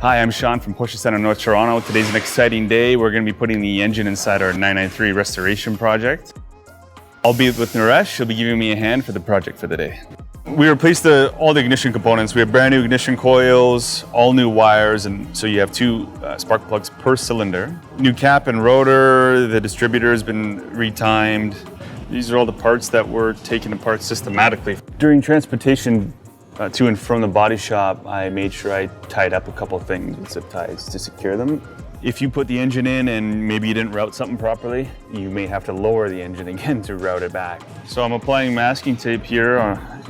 Hi, I'm Sean from Porsche Center North Toronto. Today's an exciting day. We're going to be putting the engine inside our 993 restoration project. I'll be with Naresh. She'll be giving me a hand for the project for the day. We replaced all the ignition components. We have brand new ignition coils, all new wires, and so you have two spark plugs per cylinder. New cap and rotor, the distributor has been retimed. These are all the parts that were taken apart systematically. During transportation to and from the body shop, I made sure I tied up a couple things with zip ties to secure them. If you put the engine in and maybe you didn't route something properly, you may have to lower the engine again to route it back. So I'm applying masking tape here,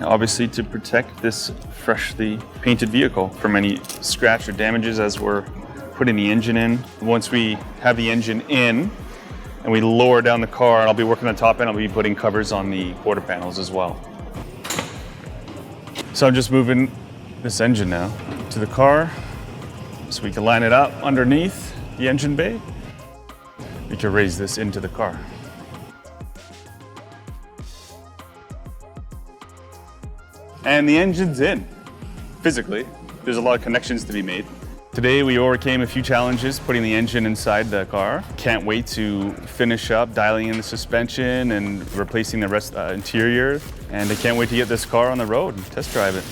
obviously to protect this freshly painted vehicle from any scratch or damages as we're putting the engine in. Once we have the engine in and we lower down the car, I'll be working on the top end, I'll be putting covers on the quarter panels as well. So I'm just moving this engine now to the car so we can line it up underneath the engine bay. We can raise this into the car. And the engine's in. Physically, there's a lot of connections to be made. Today we overcame a few challenges putting the engine inside the car. Can't wait to finish up dialing in the suspension and replacing the rest interior. And I can't wait to get this car on the road and test drive it.